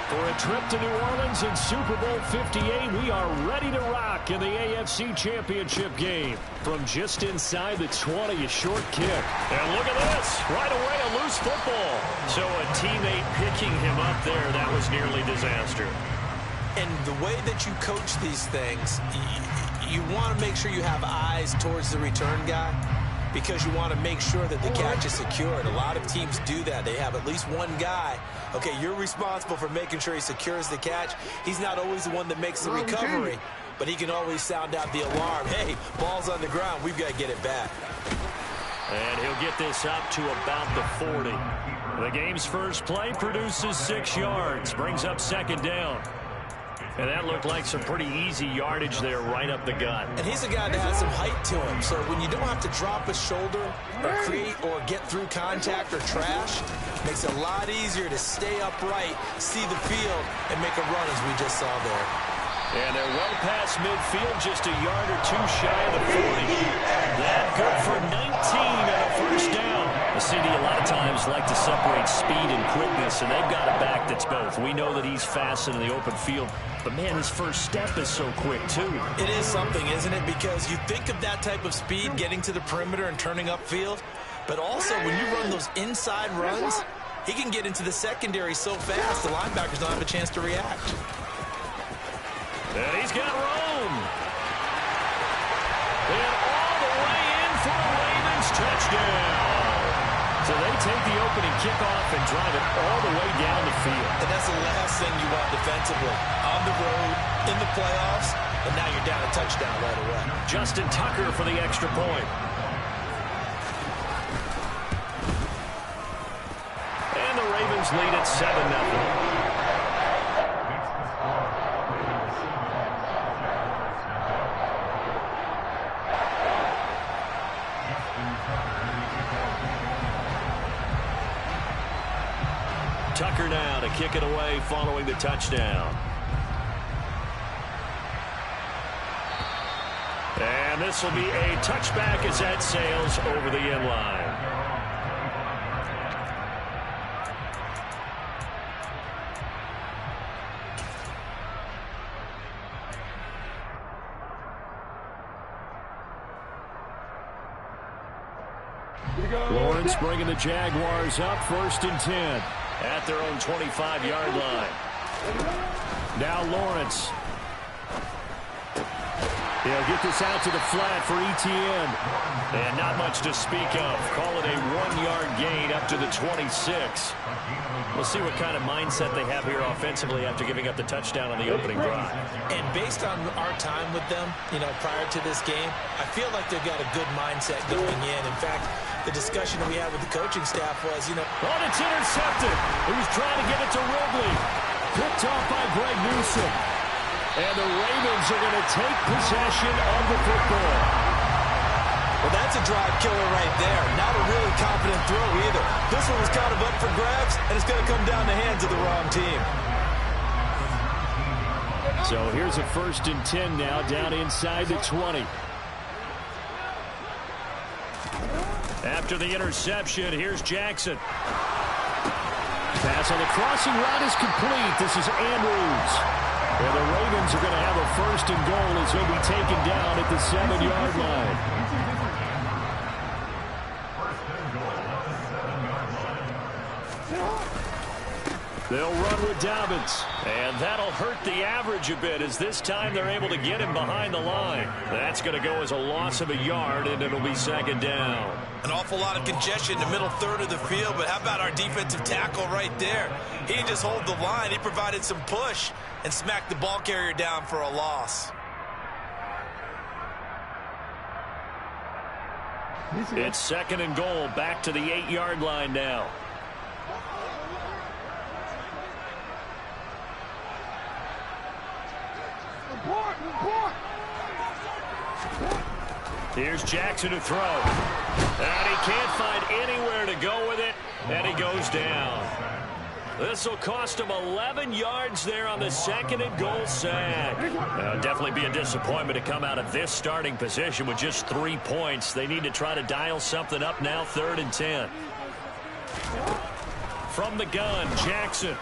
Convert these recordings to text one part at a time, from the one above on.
For a trip to New Orleans in Super Bowl 58, we are ready to rock in the AFC Championship game. From just inside the 20, a short kick. And look at this. Right away, a loose football. So a teammate picking him up there, that was nearly disaster. And the way that you coach these things, you want to make sure you have eyes towards the return guy, because you want to make sure that the catch is secured. A lot of teams do that. They have at least one guy. Okay, you're responsible for making sure he secures the catch. He's not always the one that makes the recovery, but he can always sound out the alarm. Hey, ball's on the ground. We've got to get it back. And he'll get this up to about the 40. The game's first play produces 6 yards, brings up second down. And that looked like some pretty easy yardage there right up the gut. And he's a guy that has some height to him. So when you don't have to drop a shoulder or create or get through contact or trash, it makes it a lot easier to stay upright, see the field, and make a run as we just saw there. And they're well past midfield, just a yard or two shy of the 40. That good for 19 and a first down. The CD a lot of times like to separate speed and quickness, and they've got a back that's both. We know that he's fast in the open field, but man, his first step is so quick too. It is something, isn't it? Because you think of that type of speed getting to the perimeter and turning upfield, but also when you run those inside runs, he can get into the secondary so fast the linebackers don't have a chance to react. And he's got room. And all the way in for a Ravens touchdown. So they take the opening kickoff and drive it all the way down the field. And that's the last thing you want defensively. On the road, in the playoffs, and now you're down a touchdown right away. Justin Tucker for the extra point. And the Ravens lead at 7-0. Tucker now to kick it away following the touchdown. And this will be a touchback as that sails over the end line. Lawrence bringing the Jaguars up, 1st and 10. At their own 25-yard line. Now Lawrence. He'll get this out to the flat for Etienne. And not much to speak of. Call it a 1-yard gain up to the 26. We'll see what kind of mindset they have here offensively after giving up the touchdown on the opening drive. And based on our time with them, prior to this game, I feel like they've got a good mindset going in. In fact, the discussion we had with the coaching staff was, Oh, it's intercepted. He was trying to get it to Ridley. Picked off by Greg Newsome. And the Ravens are going to take possession of the football. Well, that's a drive killer right there. Not a really confident throw either. This one was kind of up for grabs, and it's going to come down the hands of the wrong team. So here's a 1st and 10 now, down inside the 20. After the interception, here's Jackson. Pass on the crossing route is complete. This is Andrews. And the Ravens are going to have a 1st and goal as he'll be taken down at the 7-yard line. They'll run with Dobbins. And that'll hurt the average a bit as this time they're able to get him behind the line. That's going to go as a loss of a yard, and it'll be 2nd down. An awful lot of congestion in the middle third of the field, but how about our defensive tackle right there? He didn't just hold the line. He provided some push and smacked the ball carrier down for a loss. It's 2nd and goal, back to the 8-yard line now. Here's Jackson to throw. And he can't find anywhere to go with it, and he goes down. This will cost him 11 yards there on the 2nd and goal sack. Definitely be a disappointment to come out of this starting position with just 3 points. They need to try to dial something up now, 3rd and 10. From the gun, Jackson.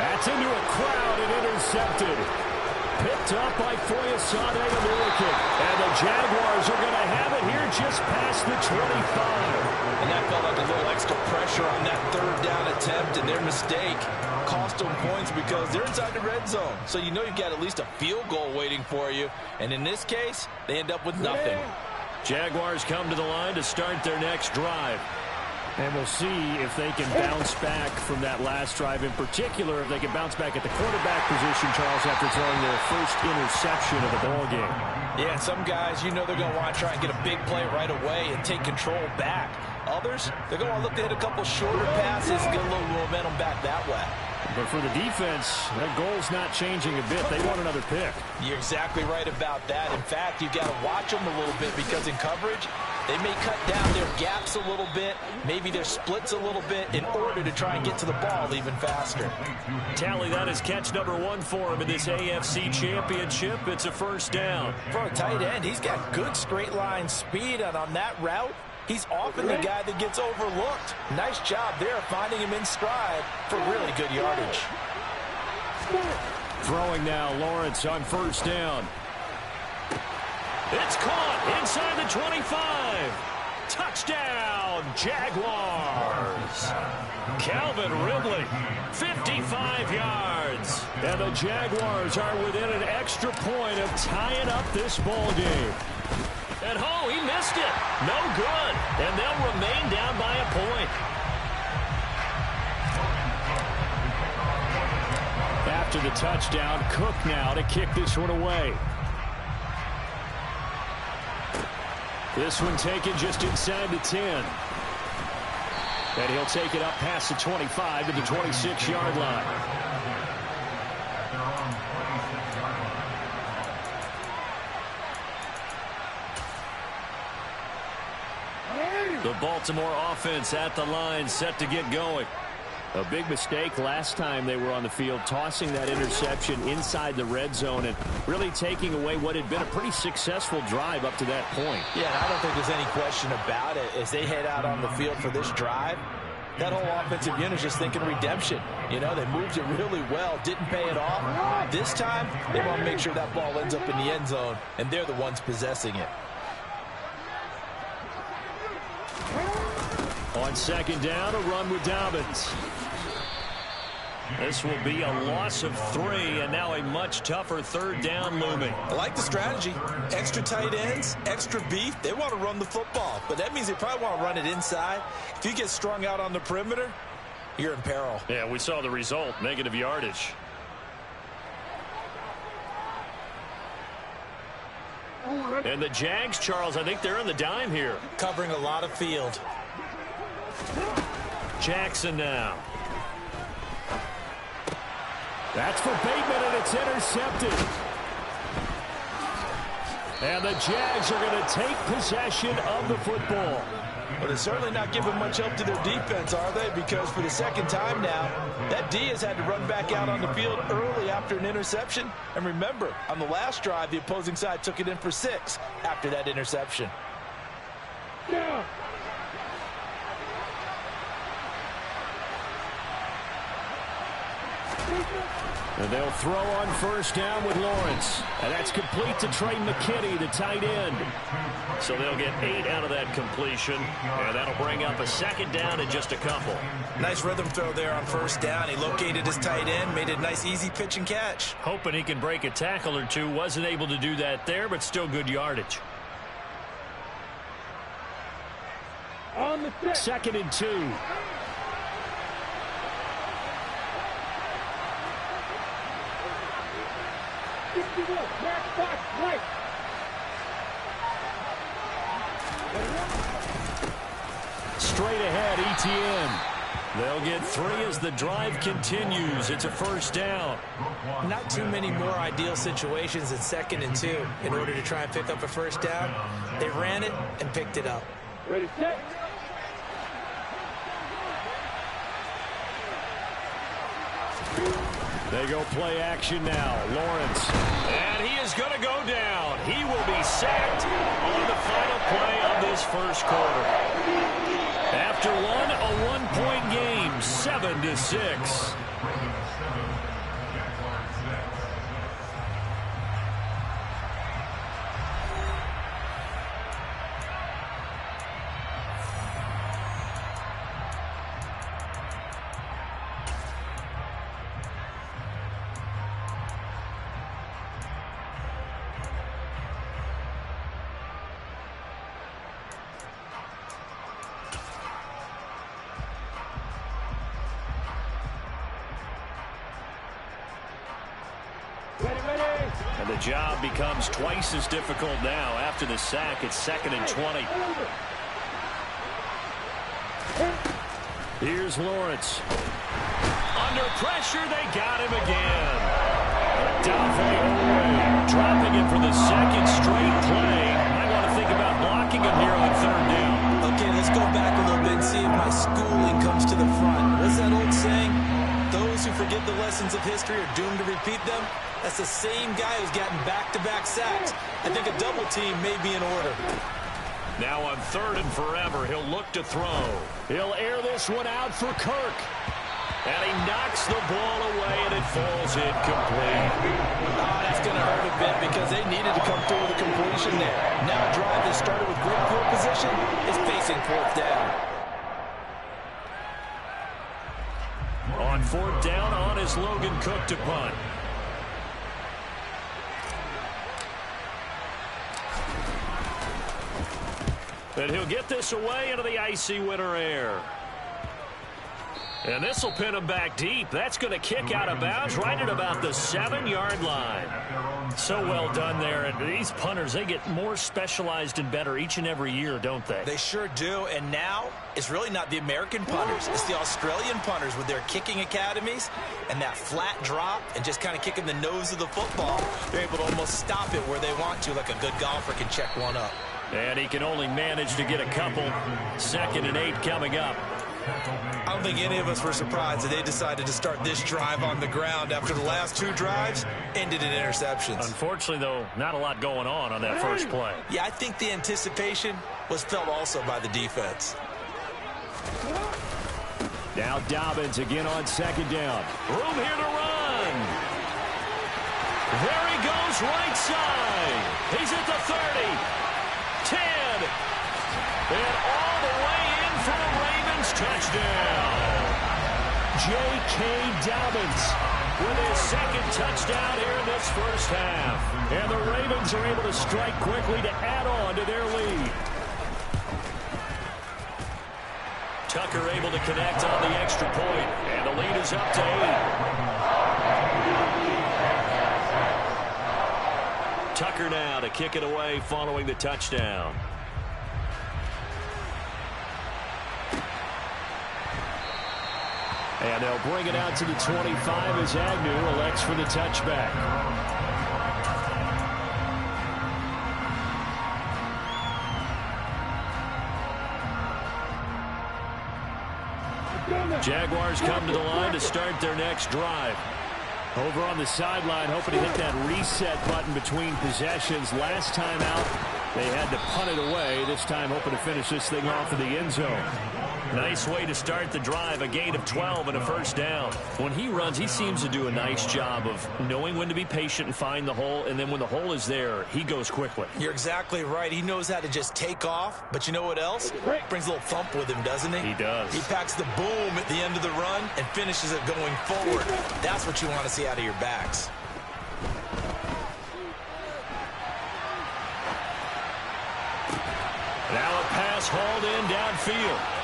That's into a crowd and intercepted. Picked up by Foyesade Oluwakin. And the Jaguars are going to have it here just past the 25. And that felt like a little extra pressure on that third down attempt, and their mistake cost them points because they're inside the red zone. So you know you've got at least a field goal waiting for you. And in this case, they end up with nothing. Jaguars come to the line to start their next drive. And we'll see if they can bounce back from that last drive. In particular, if they can bounce back at the quarterback position, Charles, after throwing their first interception of the ball game. Yeah, some guys, you know they're going to want to try and get a big play right away and take control back. Others, they're going to want to look to hit a couple shorter passes and get a little momentum back that way. But for the defense, that goal's not changing a bit. They want another pick. You're exactly right about that. In fact, you've got to watch them a little bit because in coverage, they may cut down their gaps a little bit, maybe their splits a little bit in order to try and get to the ball even faster. Tally, that is catch number 1 for him in this AFC Championship. It's a first down. For a tight end, he's got good straight line speed, and on that route, he's often the guy that gets overlooked. Nice job there finding him in stride for really good yardage. Throwing now, Lawrence on first down. It's caught inside the 25. Touchdown, Jaguars. Calvin Ridley, 55 yards. And the Jaguars are within an extra point of tying up this ball game. And he missed it. No good. And they'll remain down by a point. After the touchdown, Cook now to kick this one away. This one taken just inside the 10. And he'll take it up past the 25 to the 26-yard line. The Baltimore offense at the line, set to get going. A big mistake last time they were on the field, tossing that interception inside the red zone and really taking away what had been a pretty successful drive up to that point. Yeah, I don't think there's any question about it. As they head out on the field for this drive, that whole offensive unit is just thinking redemption. You know, they moved it really well, didn't pay it off. This time, they want to make sure that ball ends up in the end zone, and they're the ones possessing it. On second down, a run with Dobbins. This will be a loss of 3, and now a much tougher third down looming. I like the strategy. Extra tight ends, extra beef. They want to run the football, but that means they probably want to run it inside. If you get strung out on the perimeter, you're in peril. Yeah, we saw the result, negative yardage. And the Jags, Charles, I think they're on the dime here. Covering a lot of field. Jackson now. That's for Bateman, and it's intercepted. And the Jags are going to take possession of the football. Well, they're certainly not giving much help to their defense, are they? Because for the second time now, that D has had to run back out on the field early after an interception. And remember, on the last drive, the opposing side took it in for 6 after that interception. Yeah. And they'll throw on first down with Lawrence. And that's complete to Trey McKinney, the tight end. So they'll get 8 out of that completion. And that'll bring up a second down in just a couple. Nice rhythm throw there on first down. He located his tight end, made it a nice easy pitch and catch. Hoping he can break a tackle or two. Wasn't able to do that there, but still good yardage. On the set. Second and 2. Straight ahead, ETN. They'll get 3 as the drive continues. It's a first down. Not too many more ideal situations than second and 2 in order to try and pick up a first down. They ran it and picked it up. Ready, set. They go play action now. Lawrence. And he is going to go down. He will be sacked on the final play of this first quarter. After a 1-point game, 7-6. And the job becomes twice as difficult now. After the sack, it's 2nd and 20. Here's Lawrence. Under pressure, they got him again. Dropping him for the second straight play. I want to think about blocking him here on 3rd down. Okay, let's go back a little bit and see if my schooling comes to the front. What's that old saying? Those who forget the lessons of history are doomed to repeat them. That's the same guy who's gotten back-to-back sacks. I think a double team may be in order. Now on 3rd and forever, he'll look to throw. He'll air this one out for Kirk. And he knocks the ball away, and it falls incomplete. Oh, that's going to hurt a bit because they needed to come through with a completion there. Now a drive that started with great field position is facing 4th down. On 4th down, on is Logan Cook to punt. And he'll get this away into the icy winter air. And this will pin him back deep. That's going to kick out of bounds right at about the 7-yard line. So well done there. And these punters, they get more specialized and better each and every year, don't they? They sure do. And now it's really not the American punters. It's the Australian punters with their kicking academies and that flat drop and just kind of kicking the nose of the football. They're able to almost stop it where they want to, like a good golfer can check one up. And he can only manage to get a couple. 2nd and 8 coming up. I don't think any of us were surprised that they decided to start this drive on the ground after the last 2 drives ended in interceptions. Unfortunately, though, not a lot going on that first play. Yeah, I think the anticipation was felt also by the defense. Now Dobbins again on 2nd down. Room here to run. There he goes right side. He's at the 30. 10. And all the way in for a Ravens touchdown. J.K. Dobbins with his 2nd touchdown here in this first half. And the Ravens are able to strike quickly to add on to their lead. Tucker able to connect on the extra point. And the lead is up to 8. Tucker now to kick it away following the touchdown. And they'll bring it out to the 25 as Agnew elects for the touchback. Jaguars come to the line to start their next drive. Over on the sideline, hoping to hit that reset button between possessions. Last time out, they had to punt it away. This time, hoping to finish this thing off in the end zone. Nice way to start the drive, a gain of 12 and a first down. When he runs, he seems to do a nice job of knowing when to be patient and find the hole, and then when the hole is there, he goes quickly. You're exactly right. He knows how to just take off, but you know what else? Brings a little thump with him, doesn't he? He does. He packs the boom at the end of the run and finishes it going forward. That's what you want to see out of your backs. Now a pass hauled in downfield.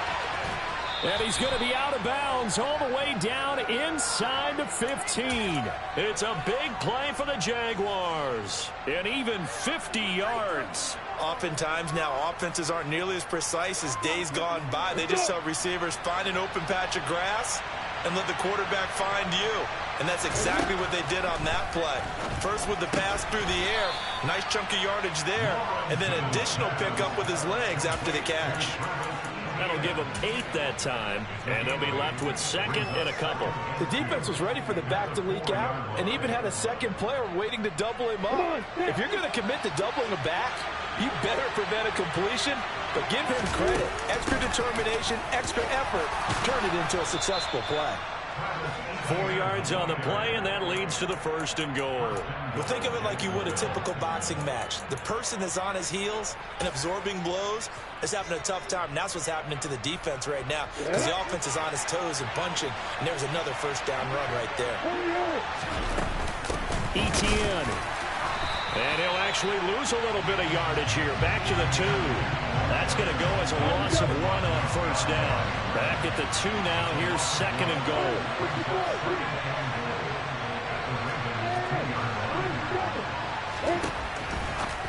And he's going to be out of bounds all the way down inside the 15. It's a big play for the Jaguars. And even 50 yards. Oftentimes now offenses aren't nearly as precise as days gone by. They just tell receivers, find an open patch of grass and let the quarterback find you. And that's exactly what they did on that play. First with the pass through the air. Nice chunk of yardage there. And then additional pickup with his legs after the catch. That'll give them 8 that time, and they'll be left with 2nd and a couple. The defense was ready for the back to leak out and even had a second player waiting to double him up. If you're going to commit to doubling a back, you better prevent a completion, but give him credit. Extra determination, extra effort, turn it into a successful play. 4 yards on the play, and that leads to the 1st and goal. Well, think of it like you would a typical boxing match. The person that's on his heels and absorbing blows is having a tough time. And that's what's happening to the defense right now, because the offense is on his toes and punching, and there's another 1st down run right there. Etienne. And he'll actually lose a little bit of yardage here. Back to the 2. That's going to go as a loss of 1 on 1st down. Back at the 2 now. Here's 2nd and goal.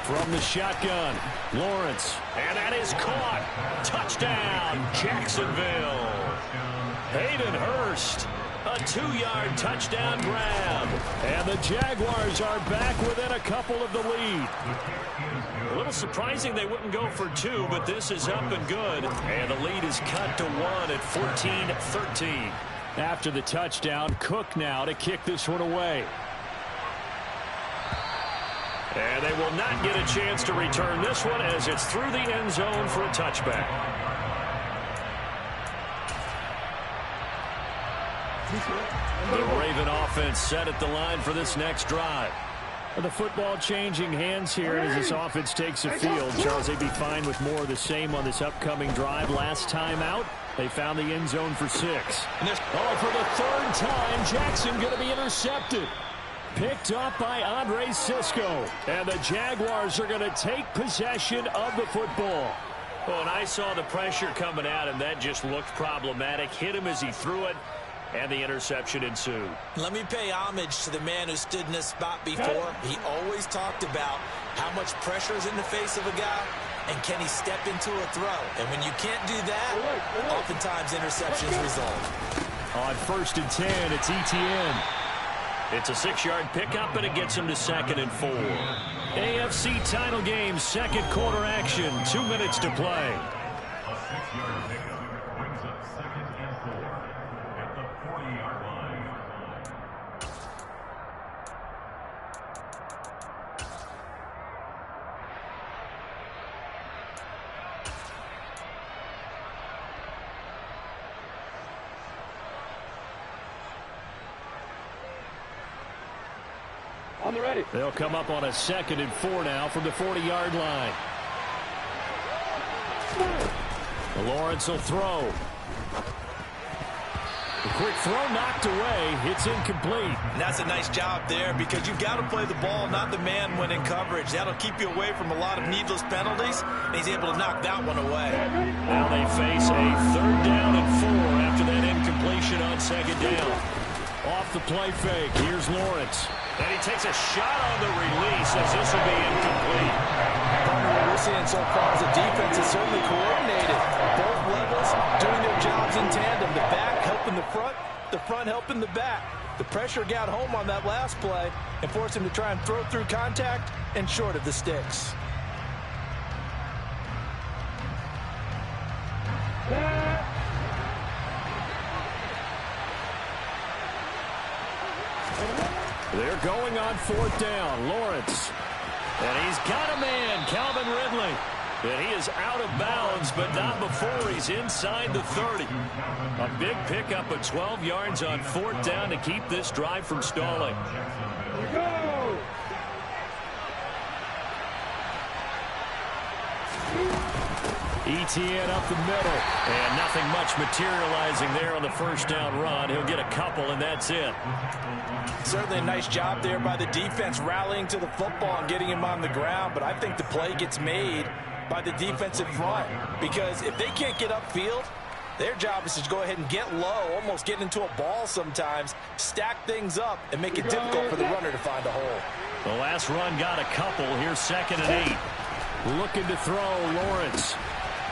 From the shotgun, Lawrence. And that is caught. Touchdown, Jacksonville. Hayden Hurst. A 2-yard touchdown grab. And the Jaguars are back within a couple of the lead. A little surprising they wouldn't go for 2, but this is up and good. And the lead is cut to 1 at 14-13. After the touchdown, Cook now to kick this one away. And they will not get a chance to return this one as it's through the end zone for a touchback. The Raven offense set at the line for this next drive. The football changing hands here as this offense takes the field. Charles, they'd be fine with more of the same on this upcoming drive. Last time out, they found the end zone for 6. Oh, for the 3rd time, Jackson going to be intercepted. Picked up by Andre Cisco. And the Jaguars are going to take possession of the football. Oh, and I saw the pressure coming at him. That just looked problematic. Hit him as he threw it. And the interception ensued. Let me pay homage to the man who stood in this spot before. He always talked about how much pressure is in the face of a guy, and can he step into a throw. And when you can't do that, oftentimes interceptions result. On 1st and 10, it's Etienne. It's a 6-yard pickup, and it gets him to 2nd and 4. AFC title game, 2nd quarter action, 2 minutes to play. On the ready. They'll come up on a 2nd and 4 now from the 40-yard line. Lawrence will throw. The quick throw knocked away. It's incomplete. And that's a nice job there, because you've got to play the ball, not the man when in coverage. That'll keep you away from a lot of needless penalties, and he's able to knock that one away. Now they face a 3rd down and 4 after that incompletion on 2nd down. Off the play fake, here's Lawrence. And he takes a shot on the release as this will be incomplete. What we're seeing so far is the defense is certainly coordinated. Both levels doing their jobs in tandem. The back helping the front helping the back. The pressure got home on that last play and forced him to try and throw through contact and short of the sticks. They're going on 4th down. Lawrence. And he's got a man, Calvin Ridley. And he is out of bounds, but not before he's inside the 30. A big pickup of 12 yards on 4th down to keep this drive from stalling. Go! Etienne up the middle. And nothing much materializing there on the 1st down run. He'll get a couple, and that's it. Certainly a nice job there by the defense rallying to the football and getting him on the ground, but I think the play gets made by the defensive front, because if they can't get upfield, their job is to go ahead and get low, almost get into a ball sometimes, stack things up, and make it difficult for the runner to find a hole. The last run got a couple. Here's 2nd and 8. Looking to throw, Lawrence.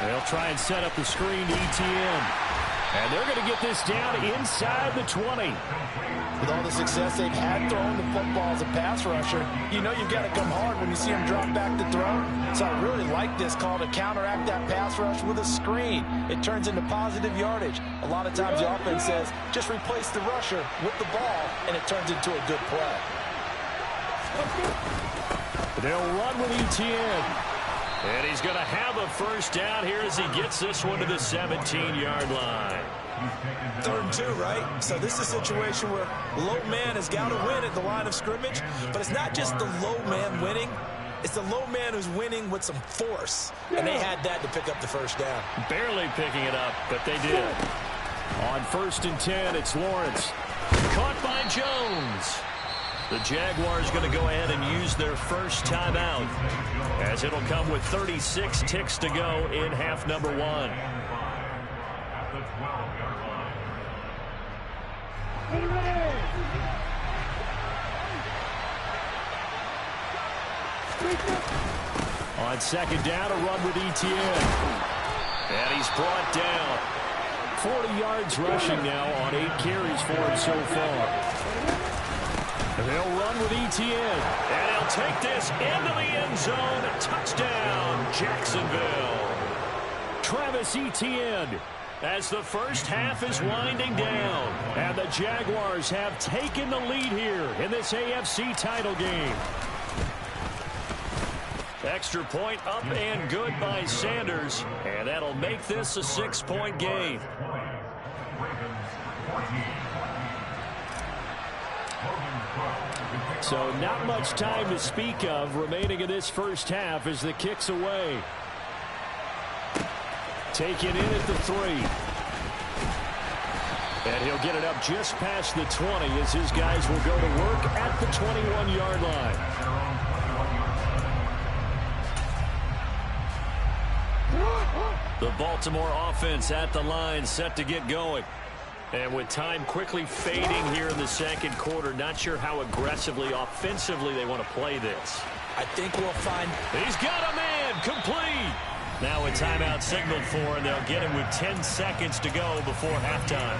They'll try and set up the screen to Etienne. And they're going to get this down inside the 20. With all the success they've had throwing the football as a pass rusher, you know you've got to come hard when you see them drop back to throw. So I really like this call to counteract that pass rush with a screen. It turns into positive yardage. A lot of times the offense says, just replace the rusher with the ball, and it turns into a good play. They'll run with Etienne. And he's going to have a first down here as he gets this one to the 17-yard line. 3rd and 2, right? So this is a situation where low man has got to win at the line of scrimmage, but it's not just the low man winning. It's the low man who's winning with some force, and they had that to pick up the first down. Barely picking it up, but they did. On 1st and 10, it's Lawrence. Caught by Jones. The Jaguars going to go ahead and use their first timeout, as it'll come with 36 ticks to go in half number 1. On 2nd down, a run with Etienne. And he's brought down. 40 yards rushing now on 8 carries for him so far. They'll run with Etienne. And he'll take this into the end zone. Touchdown, Jacksonville. Travis Etienne, as the first half is winding down. And the Jaguars have taken the lead here in this AFC title game. Extra point up and good by Sanders. And that'll make this a 6-point game. So not much time to speak of remaining in this first half as the kick's away. Taken in at the 3. And he'll get it up just past the 20 as his guys will go to work at the 21-yard line. The Baltimore offense at the line, set to get going. And with time quickly fading here in the 2nd quarter, not sure how aggressively, offensively they want to play this. I think we'll find... He's got a man, complete. Now a timeout signaled for, and they'll get him with 10 seconds to go before halftime.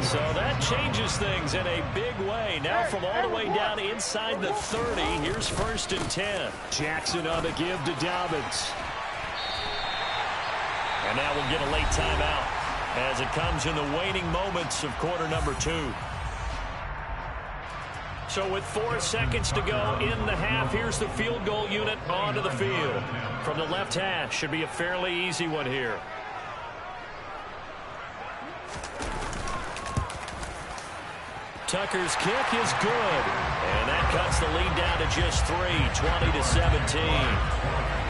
So that changes things in a big way. Now from all the way down inside the 30, here's 1st and 10. Jackson on the give to Dobbins. And now we'll get a late timeout as it comes in the waning moments of quarter number 2. So with 4 seconds to go in the half, here's the field goal unit onto the field. From the left hash, should be a fairly easy one here. Tucker's kick is good. And that cuts the lead down to just 3, 20-17.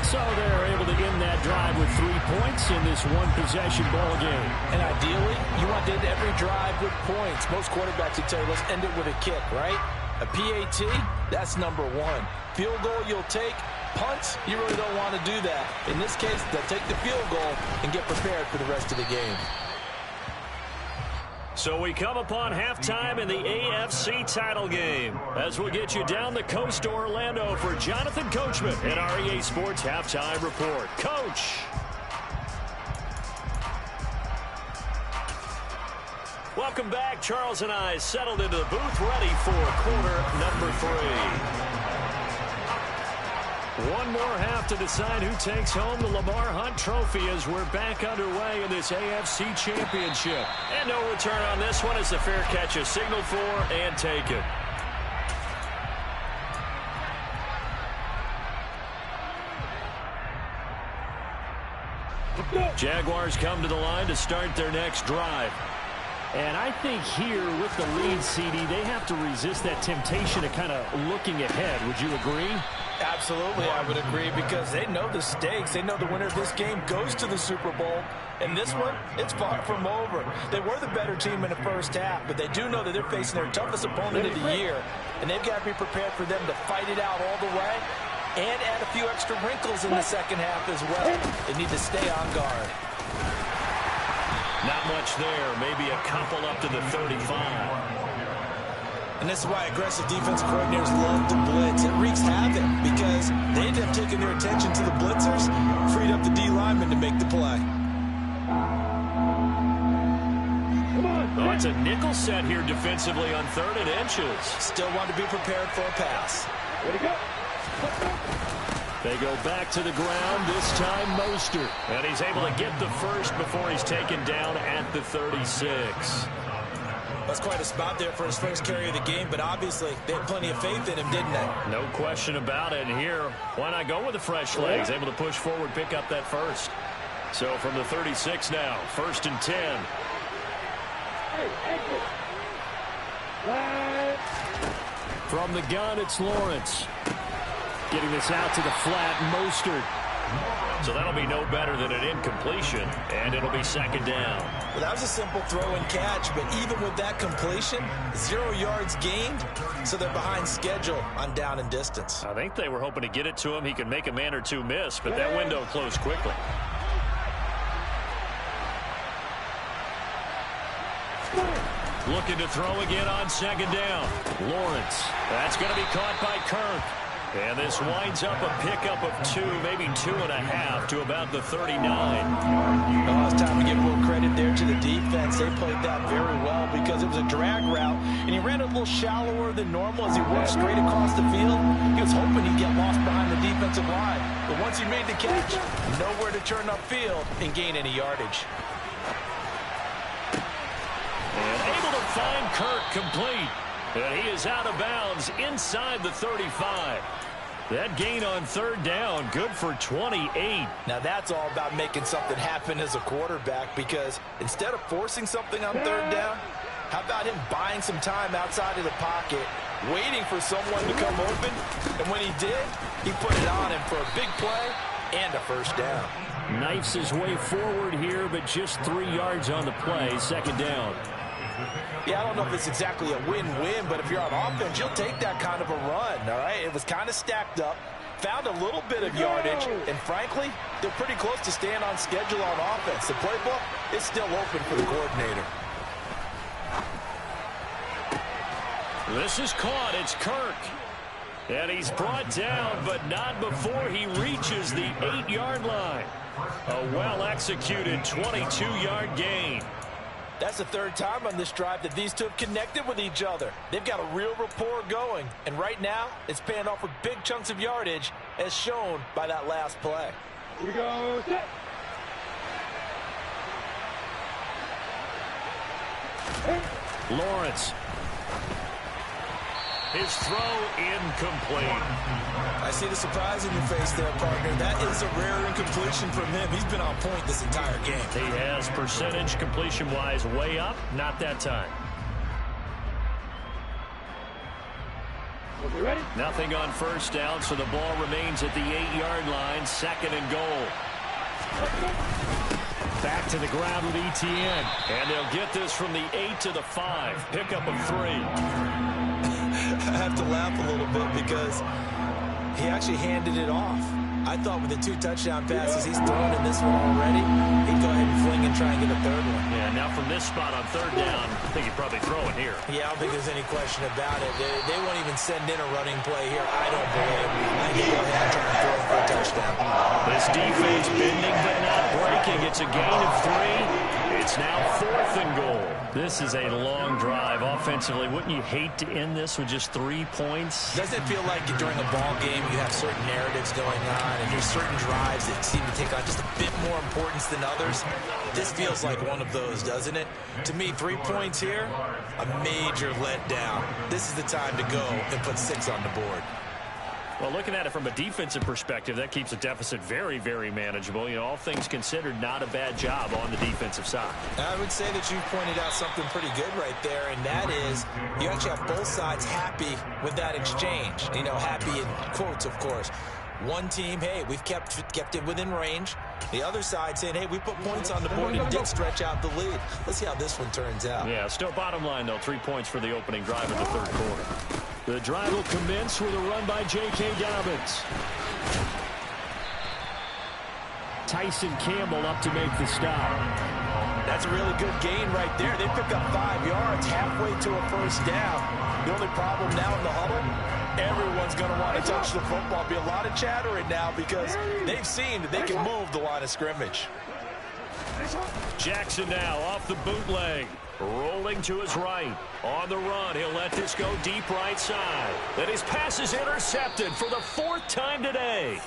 So they're able to end that drive with 3 points in this one-possession ball game. And ideally, you want to end every drive with points. Most quarterbacks would tell you, let's end it with a kick, right? A PAT, that's number 1. Field goal you'll take. Punts, you really don't want to do that. In this case, they'll take the field goal and get prepared for the rest of the game. So we come upon halftime in the AFC title game as we'll get you down the coast to Orlando for Jonathan Coachman and our EA Sports Halftime Report. Coach. Welcome back. Charles and I settled into the booth ready for quarter number 3. One more half to decide who takes home the Lamar Hunt Trophy as we're back underway in this AFC Championship. And no return on this one as the fair catch is signaled for and taken. Jaguars come to the line to start their next drive. And I think here with the lead, CD, they have to resist that temptation of kind of looking ahead. Would you agree? Absolutely, I would agree, because they know the stakes. They know the winner of this game goes to the Super Bowl. And this one, it's far from over. They were the better team in the first half, but they do know that they're facing their toughest opponent of the year. And they've got to be prepared for them to fight it out all the way and add a few extra wrinkles in the second half as well. They need to stay on guard. Not much there. Maybe a couple up to the 35. And this is why aggressive defensive coordinators love to blitz. It wreaks havoc because they end up taking their attention to the blitzers, freed up the D lineman to make the play. Oh, it's a nickel set here defensively on 3rd and inches. Still want to be prepared for a pass. Ready to go. They go back to the ground, this time Mostert. And he's able to get the first before he's taken down at the 36. That's quite a spot there for his first carry of the game, but obviously they had plenty of faith in him, didn't they? No question about it. And here, why not go with the fresh legs? Able to push forward, pick up that first. So from the 36 now, 1st and 10. From the gun, it's Lawrence. Getting this out to the flat, Mostert. So that'll be no better than an incompletion, and it'll be 2nd down. Well, that was a simple throw and catch, but even with that completion, 0 yards gained, so they're behind schedule on down and distance. I think they were hoping to get it to him. He could make a man or two miss, but that window closed quickly. Looking to throw again on 2nd down. Lawrence. That's going to be caught by Kirk. And this winds up a pickup of 2, maybe 2.5 to about the 39. Oh, it's time to give a little credit there to the defense. They played that very well because it was a drag route, and he ran a little shallower than normal as he worked straight across the field. He was hoping he'd get lost behind the defensive line. But once he made the catch, nowhere to turn upfield and gain any yardage. And able to find Kirk complete. And he is out of bounds inside the 35. That gain on 3rd down, good for 28. Now that's all about making something happen as a quarterback, because instead of forcing something on 3rd down, how about him buying some time outside of the pocket, waiting for someone to come open, and when he did, he put it on him for a big play and a 1st down. Knifes his way forward here, but just 3 yards on the play, 2nd down. Yeah, I don't know if it's exactly a win-win, but if you're on offense, you'll take that kind of a run, all right? It was kind of stacked up, found a little bit of yardage, and frankly, they're pretty close to staying on schedule on offense. The playbook is still open for the coordinator. This is caught. It's Kirk. And he's brought down, but not before he reaches the 8-yard line. A well-executed 22-yard gain. That's the 3rd time on this drive that these two have connected with each other. They've got a real rapport going, and right now it's paying off with big chunks of yardage, as shown by that last play. Here we go. Set. Lawrence. His throw incomplete. I see the surprise in your face there, partner. That is a rare incompletion from him. He's been on point this entire game. He has percentage completion-wise way up, not that time. Okay, ready? Nothing on 1st down, so the ball remains at the 8-yard line, 2nd and goal. Back to the ground with Etienne. And they'll get this from the 8 to the 5. Pickup of 3. I have to laugh a little bit because he actually handed it off. I thought with the 2 touchdown passes he's thrown in this one already, he'd go ahead and fling and try and get a 3rd one. Yeah, now from this spot on 3rd down, I think he'd probably throw it here. Yeah, I don't think there's any question about it. They won't even send in a running play here. I don't believe. I can go ahead and try and throw it for a touchdown. This defense bending but not breaking. It's a gain of 3. It's now 4th and goal. This is a long drive offensively. Wouldn't you hate to end this with just 3 points? Doesn't it feel like during a ball game you have certain narratives going on and there's certain drives that seem to take on just a bit more importance than others? This feels like one of those, doesn't it? To me, 3 points here, a major letdown. This is the time to go and put 6 on the board. Well, looking at it from a defensive perspective, that keeps the deficit very, very manageable. You know, all things considered, not a bad job on the defensive side. I would say that you pointed out something pretty good right there, and that is you actually have both sides happy with that exchange. You know, happy in quotes, of course. One team, hey, we've kept it within range. The other side saying, hey, we put points on the board and did stretch out the lead. Let's see how this one turns out. Yeah, still bottom line, though, 3 points for the opening drive of the 3rd quarter. The drive will commence with a run by J.K. Dobbins. Tyson Campbell up to make the stop. That's a really good gain right there. They pick up 5 yards, halfway to a 1st down. The only problem now in the huddle, everyone's going to want to touch the football. Be a lot of chattering now because they've seen that they can move the line of scrimmage. Jackson now off the bootleg. Rolling to his right. On the run, he'll let this go deep right side. Then his pass is intercepted for the 4th time today.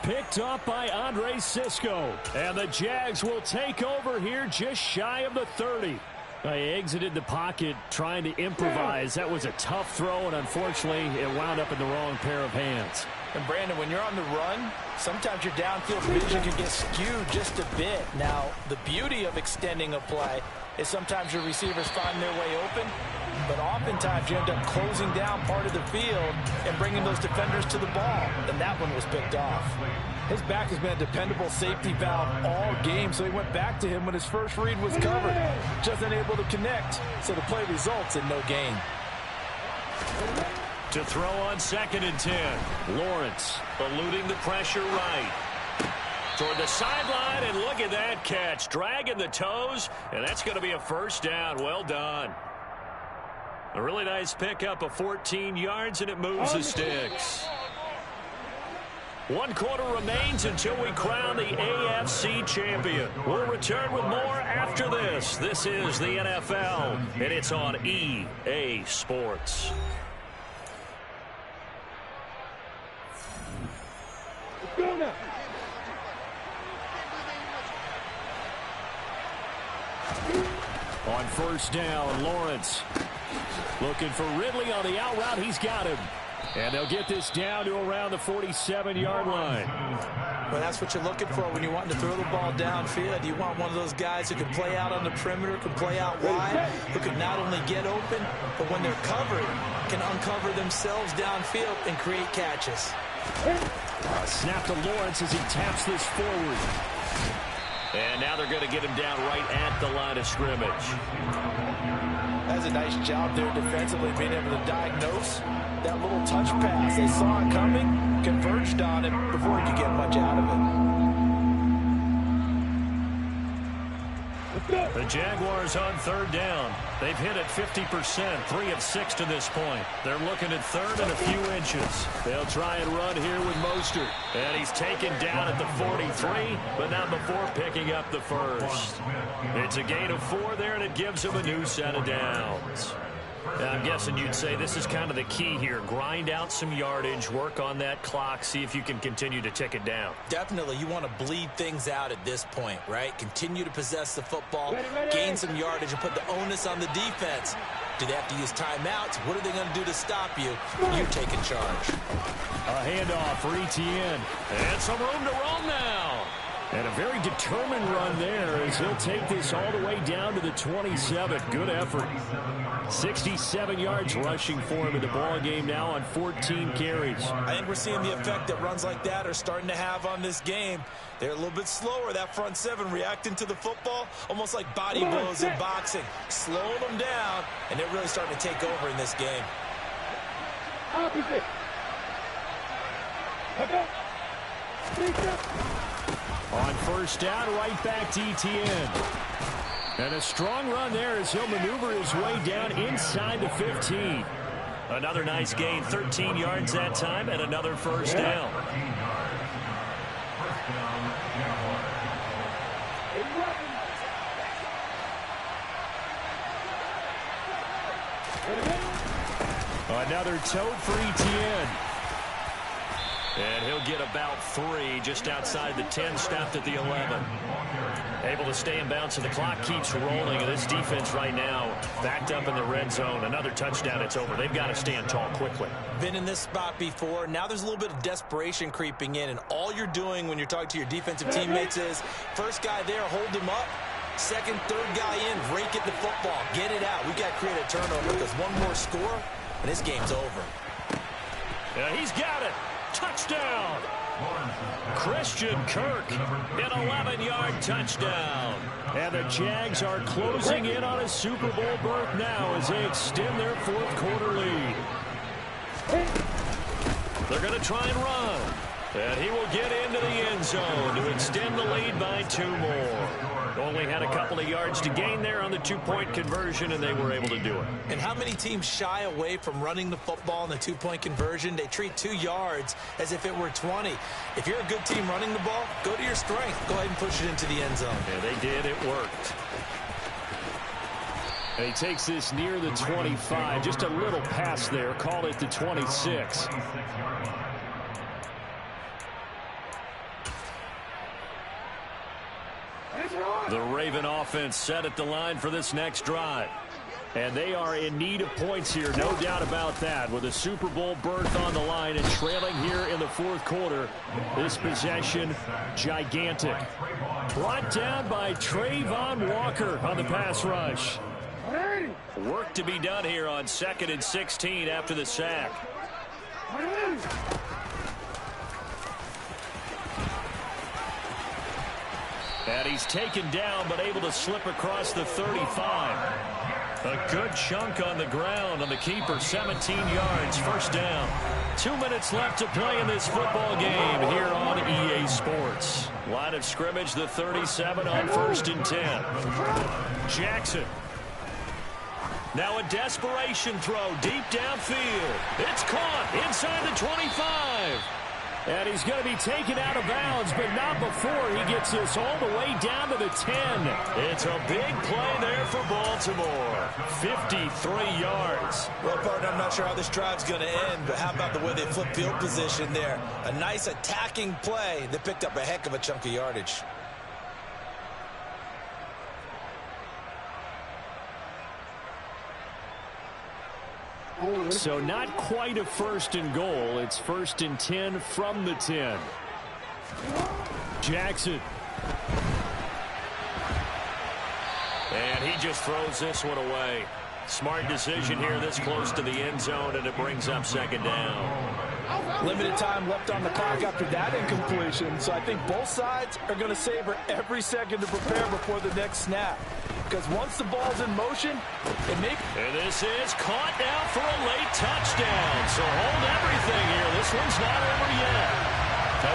Picked up by Andre Sisco. And the Jags will take over here just shy of the 30. He exited the pocket trying to improvise. That was a tough throw, and unfortunately, it wound up in the wrong pair of hands. And Brandon, when you're on the run, sometimes your downfield vision can get skewed just a bit. Now, the beauty of extending a play is sometimes your receivers find their way open, but oftentimes you end up closing down part of the field and bringing those defenders to the ball, and that one was picked off. His back has been a dependable safety valve all game, so he went back to him when his first read was covered. Just unable to connect, so the play results in no gain. To throw on 2nd and 10. Lawrence eluding the pressure right. Toward the sideline, and look at that catch. Dragging the toes, and that's going to be a first down. Well done. A really nice pickup of 14 yards, and it moves the sticks. 1 quarter remains until we crown the AFC champion. We'll return with more after this. This is the NFL, and it's on EA Sports. On first down, Lawrence looking for Ridley on the out route. He's got him. And they'll get this down to around the 47-yard line. Well, that's what you're looking for when you want to throw the ball downfield. You want one of those guys who can play out on the perimeter, can play out wide, who can not only get open, but when they're covered, can uncover themselves downfield and create catches. Snap to Lawrence as he taps this forward. And now they're going to get him down right at the line of scrimmage. That's a nice job there defensively, being able to diagnose that little touch pass. They saw it coming, converged on it before he could get much out of it. The Jaguars on 3rd down. They've hit it 50%, 3 of 6 to this point. They're looking at 3rd and a few inches. They'll try and run here with Mostert. And he's taken down at the 43, but not before picking up the first. It's a gain of 4 there, and it gives him a new set of downs. Now, I'm guessing you'd say this is kind of the key here. Grind out some yardage, work on that clock, see if you can continue to tick it down. Definitely, you want to bleed things out at this point, right? Continue to possess the football, gain some yardage, and put the onus on the defense. Do they have to use timeouts? What are they going to do to stop you? You're taking charge. A handoff for Etienne. And some room to roam now. And a very determined run there as he'll take this all the way down to the 27. Good effort. 67 yards rushing for him in the ball game now on 14 carries. I think we're seeing the effect that runs like that are starting to have on this game. They're a little bit slower, that front 7, reacting to the football, almost like body blows in boxing. Slowing them down, and they're really starting to take over in this game. Opposite. On first down, right back to Etienne. And a strong run there as he'll maneuver his way down inside the 15. Another nice gain, 13 yards that time, and another first down. Another tote for Etienne. And he'll get about 3 just outside the 10, stopped at the 11. Able to stay in bounds, so the clock keeps rolling. And this defense right now backed up in the red zone. Another touchdown, it's over. They've got to stand tall quickly. Been in this spot before. Now there's a little bit of desperation creeping in. And all you're doing when you're talking to your defensive teammates is, first guy there, hold him up. Second, third guy in, rake at the football. Get it out. We've got to create a turnover because one more score, and this game's over. Yeah, he's got it. Touchdown. Christian Kirk, an 11-yard touchdown. And the Jags are closing in on a Super Bowl berth now as they extend their 4th quarter lead. They're going to try and run. And he will get into the end zone to extend the lead by 2 more. Only had a couple of yards to gain there on the 2-point conversion, and they were able to do it. And how many teams shy away from running the football in the 2-point conversion? They treat 2 yards as if it were 20. If you're a good team running the ball, go to your strength. Go ahead and push it into the end zone. Yeah, they did. It worked. And he takes this near the 25. Just a little pass there. Call it the 26. The Raven offense set at the line for this next drive. And they are in need of points here, no doubt about that. With a Super Bowl berth on the line and trailing here in the fourth quarter, this possession, gigantic. Brought down by Trayvon Walker on the pass rush. Work to be done here on 2nd and 16 after the sack. And he's taken down, but able to slip across the 35. A good chunk on the ground on the keeper, 17 yards, first down. 2 minutes left to play in this football game here on EA Sports. Line of scrimmage, the 37 on 1st and 10. Jackson. Now a desperation throw deep downfield. It's caught inside the 25. And he's going to be taken out of bounds, but not before he gets this all the way down to the 10. It's a big play there for Baltimore. 53 yards. Well, partner, I'm not sure how this drive's going to end, but how about the way they flip field position there? A nice attacking play that picked up a heck of a chunk of yardage. So not quite a 1st and goal. It's 1st and 10 from the 10. Jackson. And he just throws this one away. Smart decision here this close to the end zone, and it brings up 2nd down. Limited time left on the clock after that incompletion, so I think both sides are going to savor every second to prepare before the next snap. Because once the ball's in motion, it makes... And this is caught now for a late touchdown. So hold everything here. This one's not over yet.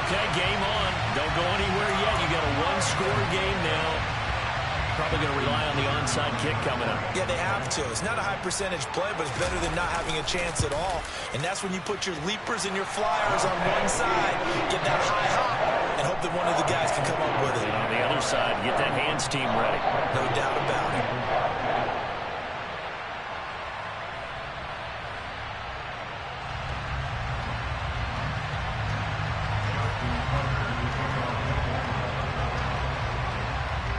Okay, game on. Don't go anywhere yet. You got a one-score game now. Probably going to rely on the onside kick coming up. Yeah, they have to. It's not a high percentage play, but it's better than not having a chance at all. And that's when you put your leapers and your flyers on one side, get that high hop, and hope that one of the guys can come up with it. And on the other side, get that hands team ready. No doubt about it.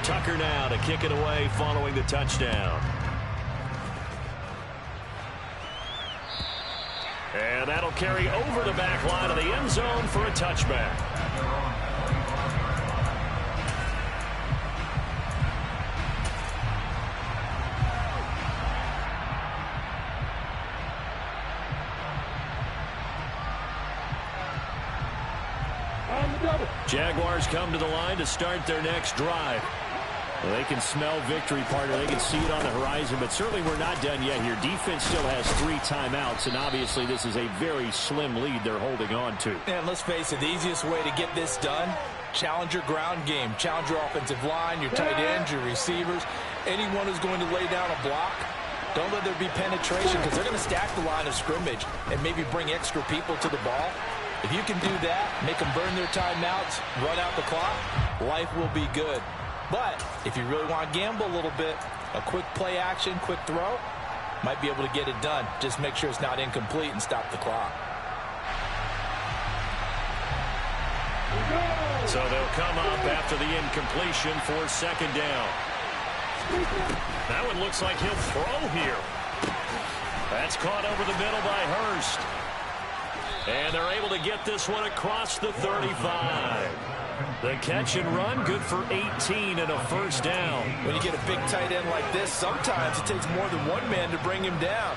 Tucker now to kick it away following the touchdown. And that'll carry over the back line of the end zone for a touchback. Jaguars come to the line to start their next drive. Well, they can smell victory, partner. They can see it on the horizon, but certainly we're not done yet here. Defense still has 3 timeouts, and obviously this is a very slim lead they're holding on to. And let's face it, the easiest way to get this done, challenge your ground game. Challenge your offensive line, your tight ends, your receivers, anyone who's going to lay down a block. Don't let there be penetration because they're going to stack the line of scrimmage and maybe bring extra people to the ball. If you can do that, make them burn their timeouts, run out the clock, life will be good. But if you really want to gamble a little bit, a quick play action, quick throw, might be able to get it done. Just make sure it's not incomplete and stop the clock. So they'll come up after the incompletion for 2nd down. That one looks like he'll throw here. That's caught over the middle by Hurst. And they're able to get this one across the 35. The catch and run, good for 18 and a 1st down. When you get a big tight end like this, sometimes it takes more than one man to bring him down.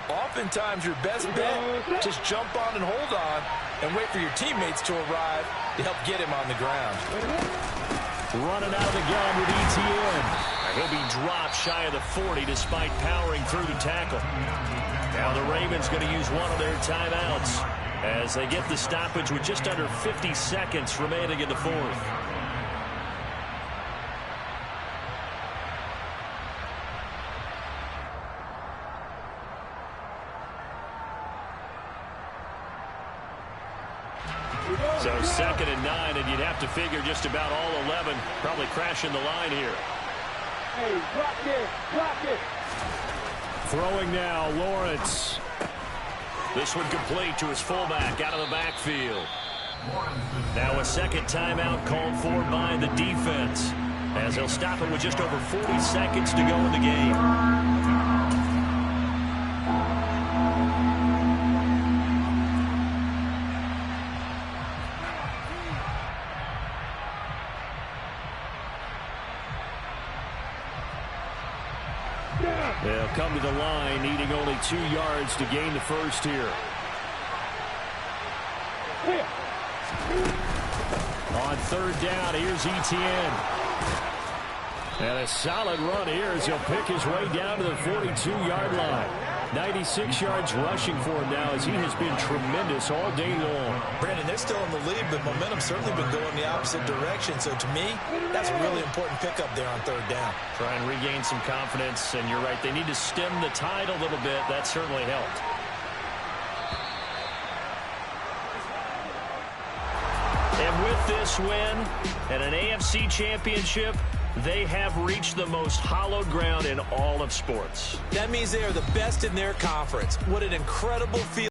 Oftentimes, your best bet, just jump on and hold on and wait for your teammates to arrive to help get him on the ground. Running out of the gun with ETN. He'll be dropped shy of the 40 despite powering through the tackle. Now the Ravens going to use one of their timeouts as they get the stoppage with just under 50 seconds remaining in the 4th. So 2nd and 9, and you'd have to figure just about all 11 probably crashing the line here. Hey, block it. Throwing now, Lawrence. This one complete to his fullback out of the backfield. Now a second timeout called for by the defense as They'll stop it with just over 40 seconds to go in the game. They'll come to the line, needing only 2 yards to gain the first here. On third down, here's Etienne. And a solid run here as he'll pick his way down to the 42-yard line. 96 yards rushing for him now as he has been tremendous all day long. Brandon, they're still in the lead, but momentum's certainly been going the opposite direction. So to me, that's a really important pickup there on third down. Try and regain some confidence, and you're right, they need to stem the tide a little bit. That certainly helped. And with this win and an AFC championship, they have reached the most hallowed ground in all of sports. That means they are the best in their conference. What an incredible feeling.